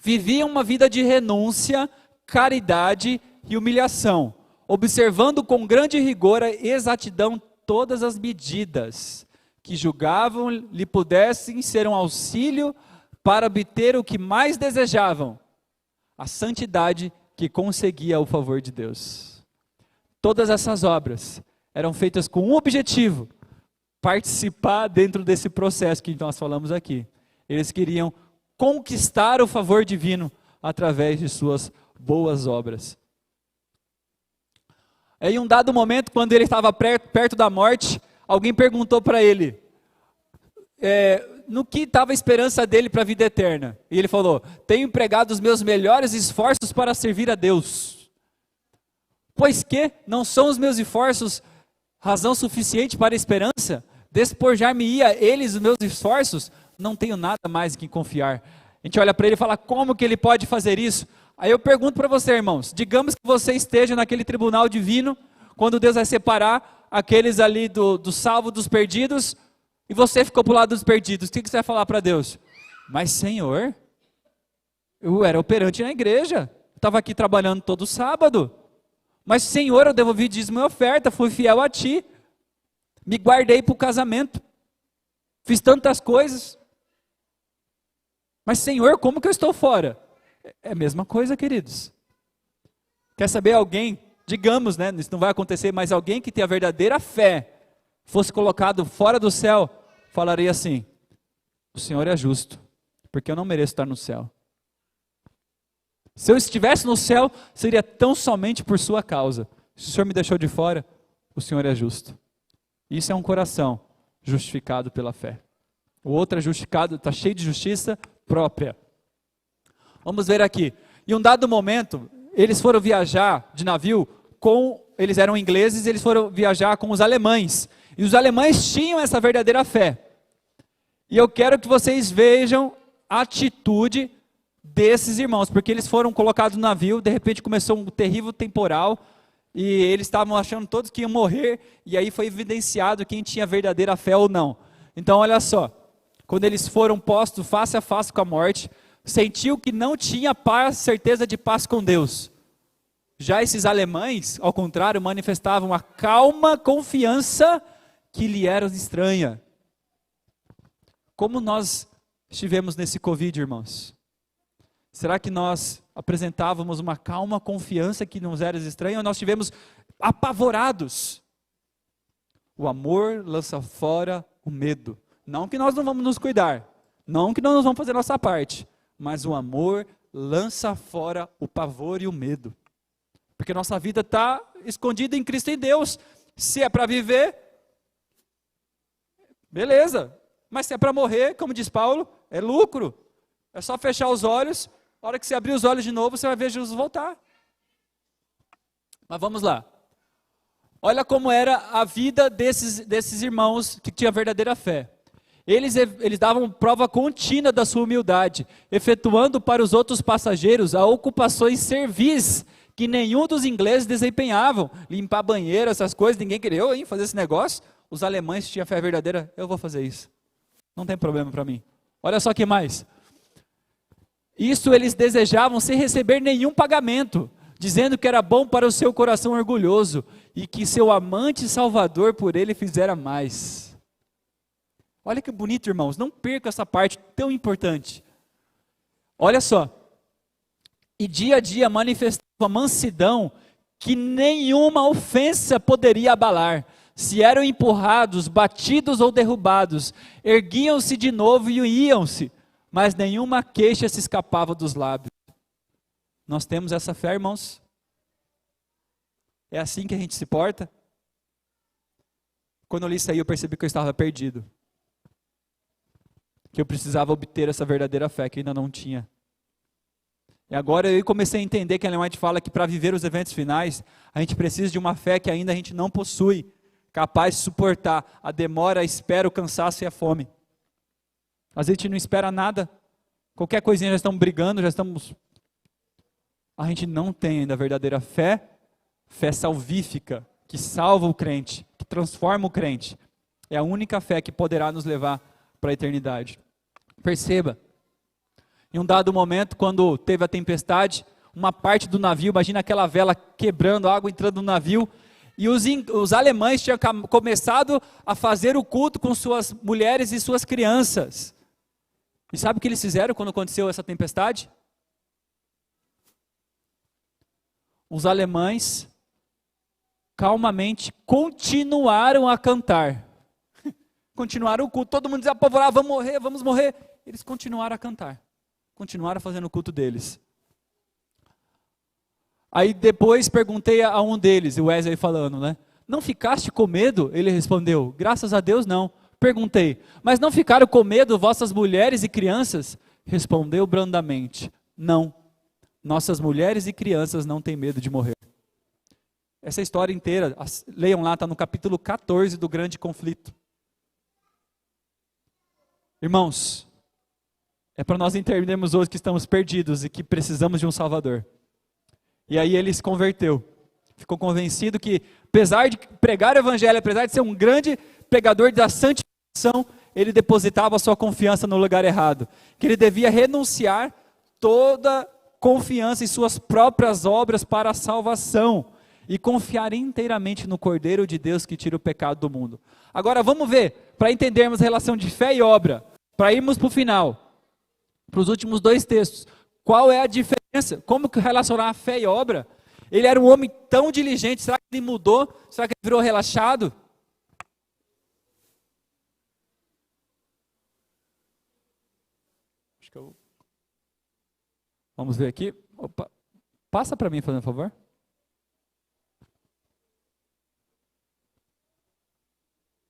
Viviam uma vida de renúncia, caridade e humilhação, observando com grande rigor e exatidão todas as medidas que julgavam lhe pudessem ser um auxílio para obter o que mais desejavam, a santidade que conseguia o favor de Deus. Todas essas obras eram feitas com um objetivo: participar dentro desse processo que nós falamos aqui. Eles queriam conquistar o favor divino através de suas boas obras. Em um dado momento, quando ele estava perto da morte, alguém perguntou para ele no que estava a esperança dele para a vida eterna. E ele falou: tenho empregado os meus melhores esforços para servir a Deus. Pois que não são os meus esforços razão suficiente para a esperança? Despojar-me-ia eles os meus esforços? Não tenho nada mais em que confiar. A gente olha para ele e fala: como que ele pode fazer isso? Aí eu pergunto para você, irmãos, digamos que você esteja naquele tribunal divino, quando Deus vai separar aqueles ali do salvo dos perdidos, e você ficou para o lado dos perdidos, o que você vai falar para Deus? Mas Senhor, eu era operante na igreja, estava aqui trabalhando todo sábado, mas Senhor, eu devolvi dízimo e oferta, fui fiel a Ti, me guardei para o casamento, fiz tantas coisas, mas Senhor, como que eu estou fora? É a mesma coisa, queridos. Quer saber alguém, digamos, né, isso não vai acontecer, mas alguém que tem a verdadeira fé, fosse colocado fora do céu, falaria assim: o Senhor é justo, porque eu não mereço estar no céu. Se eu estivesse no céu, seria tão somente por sua causa. Se o Senhor me deixou de fora, o Senhor é justo. Isso é um coração justificado pela fé. O outro é justificado, está cheio de justiça própria. Vamos ver aqui. Em um dado momento, eles foram viajar de navio eles eram ingleses, eles foram viajar com os alemães. E os alemães tinham essa verdadeira fé. E eu quero que vocês vejam a atitude desses irmãos, porque eles foram colocados no navio, de repente começou um terrível temporal, e eles estavam achando todos que iam morrer, e aí foi evidenciado quem tinha verdadeira fé ou não. Então olha só, quando eles foram postos face a face com a morte, sentiu que não tinha paz, certeza de paz com Deus. Já esses alemães, ao contrário, manifestavam a calma confiança que lhe era estranha. Como nós estivemos nesse Covid, irmãos? Será que nós apresentávamos uma calma confiança que nos era estranha, ou nós estivemos apavorados? O amor lança fora o medo. Não que nós não vamos nos cuidar, não que nós não vamos fazer nossa parte, mas o amor lança fora o pavor e o medo. Porque nossa vida está escondida em Cristo e Deus. Se é para viver, beleza. Mas se é para morrer, como diz Paulo, é lucro. É só fechar os olhos, a hora que você abrir os olhos de novo, você vai ver Jesus voltar. Mas vamos lá. Olha como era a vida desses irmãos que tinham verdadeira fé. Eles davam prova contínua da sua humildade, efetuando para os outros passageiros a ocupações servis que nenhum dos ingleses desempenhavam. Limpar banheiro, essas coisas, ninguém queria fazer esse negócio. Os alemães tinham fé verdadeira, eu vou fazer isso. Não tem problema para mim. Olha só que mais. Isso eles desejavam sem receber nenhum pagamento, dizendo que era bom para o seu coração orgulhoso e que seu amante salvador por ele fizera mais. Olha que bonito, irmãos, não perca essa parte tão importante. Olha só, e dia a dia manifestavam mansidão que nenhuma ofensa poderia abalar. Se eram empurrados, batidos ou derrubados, erguiam-se de novo e iam-se, mas nenhuma queixa se escapava dos lábios. Nós temos essa fé, irmãos? É assim que a gente se porta? Quando eu li isso aí, eu percebi que eu estava perdido. Que eu precisava obter essa verdadeira fé, que ainda não tinha. E agora eu comecei a entender que a Ellen White fala que para viver os eventos finais, a gente precisa de uma fé que ainda a gente não possui, capaz de suportar a demora, a espera, o cansaço e a fome. Às vezes a gente não espera nada, qualquer coisinha já estamos brigando, já estamos... A gente não tem ainda a verdadeira fé, fé salvífica, que salva o crente, que transforma o crente. É a única fé que poderá nos levar para a eternidade. Perceba, em um dado momento, quando teve a tempestade, uma parte do navio, imagina aquela vela quebrando, a água entrando no navio, e os alemães tinham começado a fazer o culto com suas mulheres e suas crianças. E sabe o que eles fizeram quando aconteceu essa tempestade? Os alemães calmamente continuaram a cantar. Continuaram o culto, todo mundo dizia, apavorado, vamos morrer, vamos morrer. Eles continuaram a cantar, continuaram fazendo o culto deles. Aí depois perguntei a um deles, o Wesley falando, né? Não ficaste com medo? Ele respondeu, graças a Deus não. Perguntei, mas não ficaram com medo vossas mulheres e crianças? Respondeu brandamente, não. Nossas mulheres e crianças não têm medo de morrer. Essa história inteira, leiam lá, está no capítulo 14 do Grande Conflito. Irmãos, é para nós entendermos hoje que estamos perdidos e que precisamos de um Salvador. E aí ele se converteu. Ficou convencido que, apesar de pregar o Evangelho, apesar de ser um grande pregador da santificação, ele depositava a sua confiança no lugar errado. Que ele devia renunciar toda confiança em suas próprias obras para a salvação. E confiar inteiramente no Cordeiro de Deus que tira o pecado do mundo. Agora vamos ver, para entendermos a relação de fé e obra, para irmos para o final, para os últimos dois textos. Qual é a diferença? Como relacionar a fé e obra? Ele era um homem tão diligente, será que ele mudou? Será que ele virou relaxado? Acho que eu... Vamos ver aqui. Opa. Passa para mim, fazendo favor.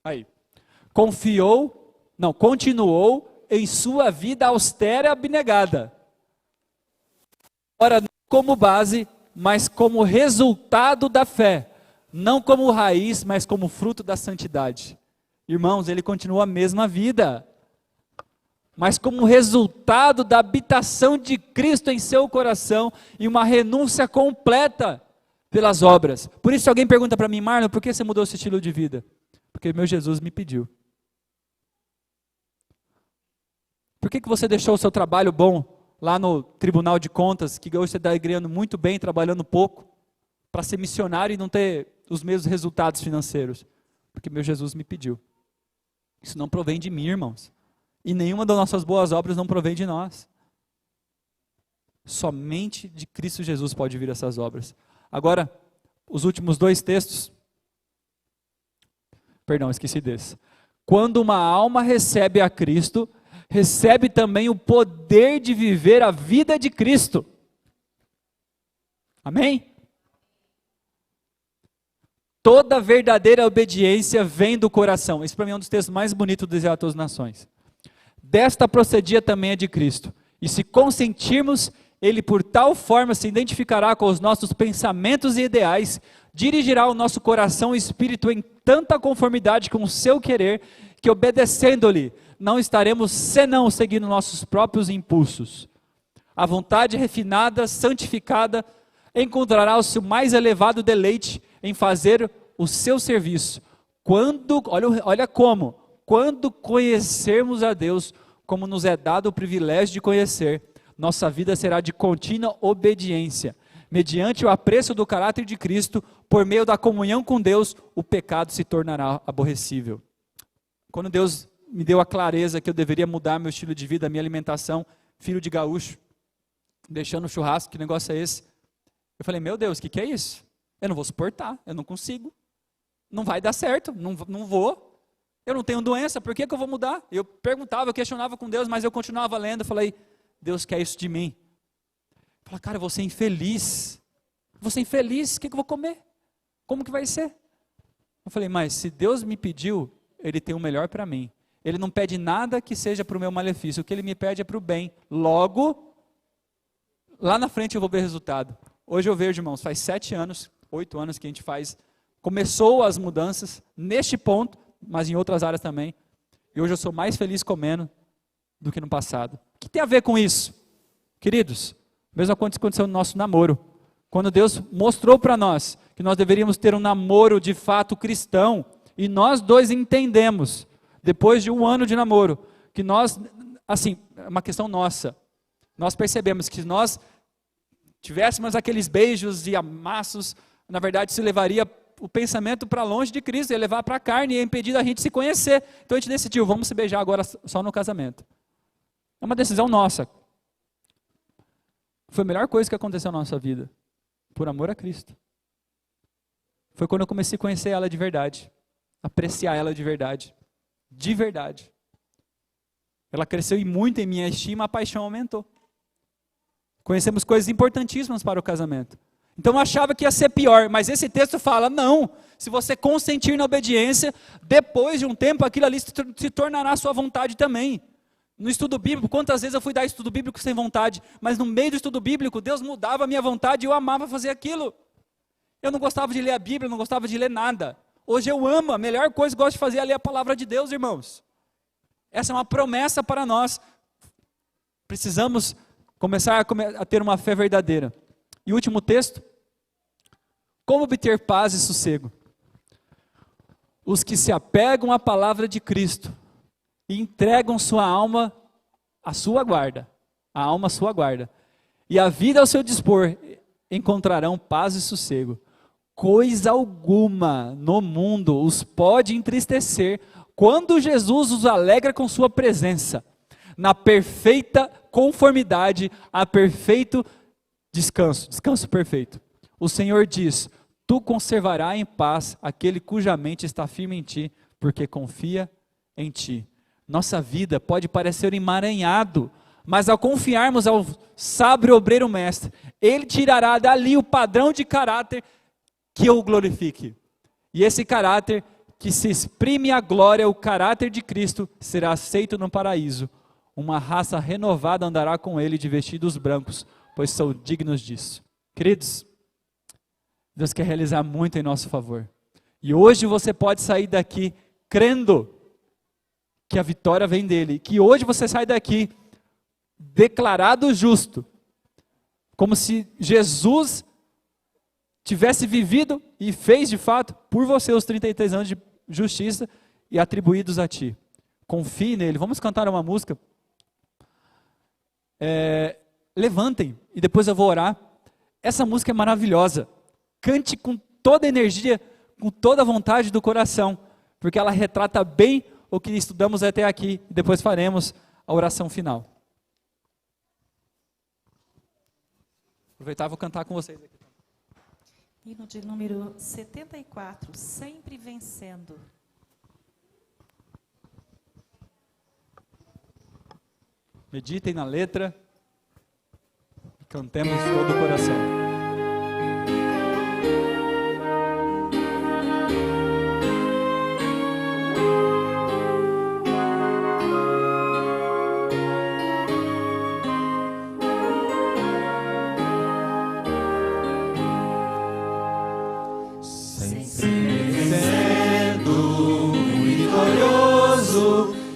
Aí. Continuou em sua vida austera e abnegada. Ora, não como base, mas como resultado da fé. Não como raiz, mas como fruto da santidade. Irmãos, ele continuou a mesma vida. Mas como resultado da habitação de Cristo em seu coração e uma renúncia completa pelas obras. Por isso, se alguém pergunta para mim, Marlon, por que você mudou esse estilo de vida? Porque meu Jesus me pediu. Por que você deixou o seu trabalho bom lá no Tribunal de Contas, que hoje você está ganhando muito bem, trabalhando pouco, para ser missionário e não ter os mesmos resultados financeiros? Porque meu Jesus me pediu. Isso não provém de mim, irmãos. E nenhuma das nossas boas obras não provém de nós. Somente de Cristo Jesus pode vir essas obras. Agora, os últimos dois textos. Perdão, esqueci desse. Quando uma alma recebe a Cristo, recebe também o poder de viver a vida de Cristo. Amém? Toda verdadeira obediência vem do coração. Esse para mim é um dos textos mais bonitos do Desejo a todas as nações. Desta procedia também a de Cristo. E se consentirmos, Ele por tal forma se identificará com os nossos pensamentos e ideais, dirigirá o nosso coração e espírito em tanta conformidade com o seu querer, que obedecendo-lhe, não estaremos senão seguindo nossos próprios impulsos. A vontade refinada, santificada, encontrará o seu mais elevado deleite em fazer o seu serviço. Olha como, quando conhecermos a Deus, como nos é dado o privilégio de conhecer, nossa vida será de contínua obediência. Mediante o apreço do caráter de Cristo, por meio da comunhão com Deus, o pecado se tornará aborrecível. Quando Deus me deu a clareza que eu deveria mudar meu estilo de vida, minha alimentação, filho de gaúcho, deixando o churrasco, que negócio é esse? Eu falei, meu Deus, o que é isso? Eu não vou suportar, eu não consigo. Não vai dar certo, não vou. Eu não tenho doença, por que eu vou mudar? Eu perguntava, eu questionava com Deus, mas eu continuava lendo. Eu falei, Deus quer isso de mim. Eu falei, cara, eu vou ser infeliz. Vou ser infeliz, o que eu vou comer? Como que vai ser? Eu falei, mas se Deus me pediu, Ele tem o melhor para mim. Ele não pede nada que seja para o meu malefício. O que Ele me pede é para o bem. Logo, lá na frente eu vou ver resultado. Hoje eu vejo, irmãos, faz 7 anos, 8 anos que a gente começou as mudanças neste ponto, mas em outras áreas também. E hoje eu sou mais feliz comendo do que no passado. O que tem a ver com isso? Queridos, a mesma coisa aconteceu no nosso namoro. Quando Deus mostrou para nós que nós deveríamos ter um namoro de fato cristão, e nós dois entendemos, depois de 1 ano de namoro, que nós, assim, é uma questão nossa, nós percebemos que nós tivéssemos aqueles beijos e amassos, na verdade se levaria o pensamento para longe de Cristo, ia levar para a carne, ia impedir a gente se conhecer. Então a gente decidiu, vamos se beijar agora só no casamento. É uma decisão nossa. Foi a melhor coisa que aconteceu na nossa vida, por amor a Cristo. Foi quando eu comecei a conhecer ela de verdade, apreciar ela de verdade. De verdade. Ela cresceu e muito em minha estima, a paixão aumentou. Conhecemos coisas importantíssimas para o casamento. Então eu achava que ia ser pior, mas esse texto fala, não, se você consentir na obediência, depois de um tempo aquilo ali se tornará a sua vontade também. No estudo bíblico, quantas vezes eu fui dar estudo bíblico sem vontade, mas no meio do estudo bíblico, Deus mudava a minha vontade e eu amava fazer aquilo. Eu não gostava de ler a Bíblia, não gostava de ler nada. Hoje eu amo, a melhor coisa que eu gosto de fazer é ler a palavra de Deus, irmãos. Essa é uma promessa para nós. Precisamos começar a ter uma fé verdadeira. E o último texto. Como obter paz e sossego? Os que se apegam à palavra de Cristo e entregam sua alma à sua guarda, a alma à sua guarda, e a vida ao seu dispor, encontrarão paz e sossego. Coisa alguma no mundo os pode entristecer quando Jesus os alegra com sua presença, na perfeita conformidade a perfeito descanso perfeito. O Senhor diz, tu conservarás em paz aquele cuja mente está firme em ti, porque confia em ti. Nossa vida pode parecer emaranhado, mas ao confiarmos ao sábio obreiro mestre, ele tirará dali o padrão de caráter que o glorifique. E esse caráter que se exprime a glória, o caráter de Cristo, será aceito no paraíso. Uma raça renovada andará com ele de vestidos brancos, pois são dignos disso. Queridos, Deus quer realizar muito em nosso favor. E hoje você pode sair daqui crendo que a vitória vem dele. Que hoje você sai daqui declarado justo. Como se Jesus tivesse vivido e fez de fato por você os 33 anos de justiça e atribuídos a ti. Confie nele. Vamos cantar uma música. Levantem e depois eu vou orar. Essa música é maravilhosa. Cante com toda a energia, com toda a vontade do coração, porque ela retrata bem o que estudamos até aqui e depois faremos a oração final. Aproveitar e vou cantar com vocês aqui. Hino de número 74, sempre vencendo. Meditem na letra e cantemos de todo o coração.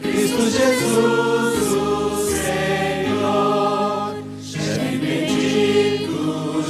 Cristo Jesus, o Senhor, chefe bendito,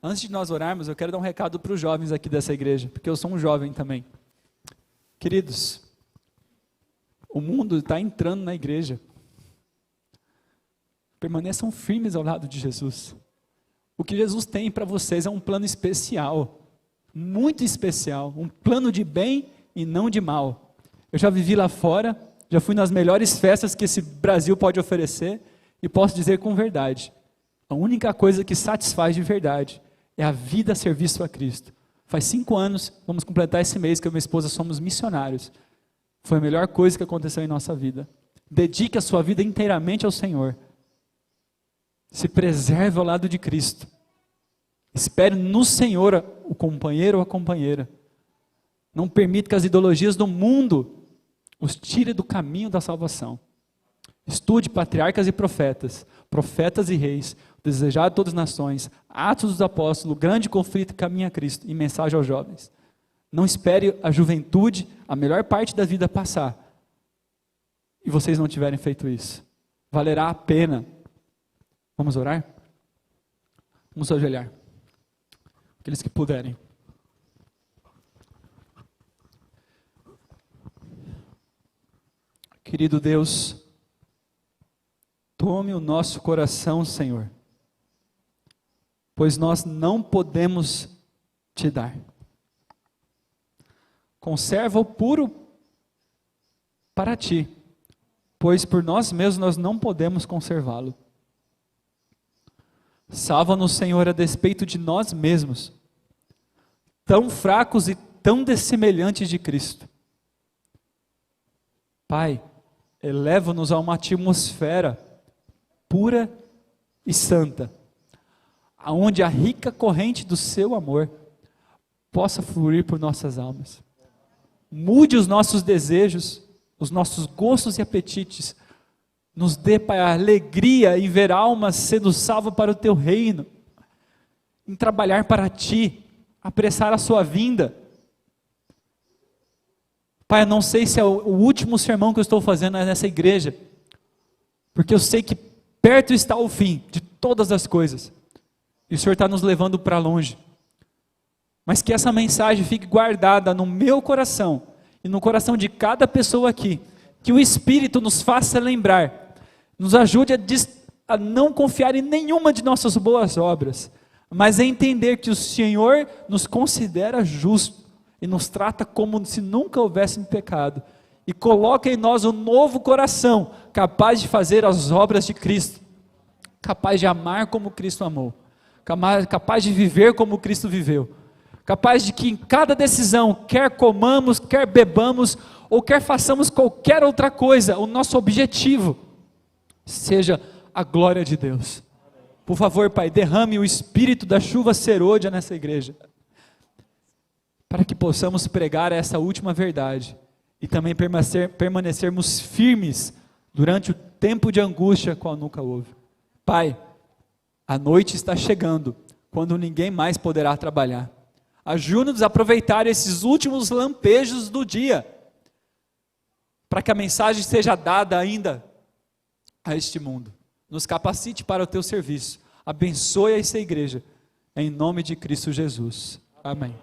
Antes de nós orarmos, eu quero dar um recado para os jovens aqui dessa igreja, porque eu sou um jovem também. Queridos, o mundo está entrando na igreja. Permaneçam firmes ao lado de Jesus. O que Jesus tem para vocês é um plano especial, muito especial, um plano de bem e não de mal. Eu já vivi lá fora, já fui nas melhores festas que esse Brasil pode oferecer, e posso dizer com verdade, a única coisa que satisfaz de verdade é a vida a serviço a Cristo. Faz 5 anos, vamos completar esse mês que eu e minha esposa somos missionários. Foi a melhor coisa que aconteceu em nossa vida. Dedique a sua vida inteiramente ao Senhor. Se preserve ao lado de Cristo. Espere no Senhor o companheiro ou a companheira. Não permita que as ideologias do mundo os tire do caminho da salvação. Estude patriarcas e profetas, profetas e reis, o desejado de todas as nações, Atos dos Apóstolos, grande conflito que caminha a Cristo e mensagem aos jovens. Não espere a juventude, a melhor parte da vida passar, e vocês não tiverem feito isso. Valerá a pena. Vamos orar? Vamos ajoelhar. Aqueles que puderem. Querido Deus, tome o nosso coração, Senhor, pois nós não podemos te dar. Conserva-o puro para ti, pois por nós mesmos nós não podemos conservá-lo. Salva-nos, Senhor, a despeito de nós mesmos, tão fracos e tão dessemelhantes de Cristo. Pai, eleva-nos a uma atmosfera pura e santa, aonde a rica corrente do seu amor possa fluir por nossas almas. Mude os nossos desejos, os nossos gostos e apetites. Nos dê, Pai, a alegria em ver almas sendo salvas para o teu reino, em trabalhar para ti, apressar a sua vinda. Pai, eu não sei se é o último sermão que eu estou fazendo nessa igreja, porque eu sei que perto está o fim de todas as coisas, e o Senhor está nos levando para longe. Mas que essa mensagem fique guardada no meu coração e no coração de cada pessoa aqui, que o Espírito nos faça lembrar, nos ajude a não confiar em nenhuma de nossas boas obras, mas a entender que o Senhor nos considera justo e nos trata como se nunca houvesse pecado, e coloca em nós um novo coração, capaz de fazer as obras de Cristo, capaz de amar como Cristo amou, capaz de viver como Cristo viveu, capaz de que em cada decisão, quer comamos, quer bebamos, ou quer façamos qualquer outra coisa, o nosso objetivo seja a glória de Deus. Por favor, Pai, derrame o espírito da chuva serôdia nessa igreja, para que possamos pregar essa última verdade, e também permanecermos firmes durante o tempo de angústia qual nunca houve. Pai, a noite está chegando, quando ninguém mais poderá trabalhar. Ajuda-nos a aproveitar esses últimos lampejos do dia, para que a mensagem seja dada ainda a este mundo. Nos capacite para o teu serviço. Abençoe essa igreja, em nome de Cristo Jesus. Amém.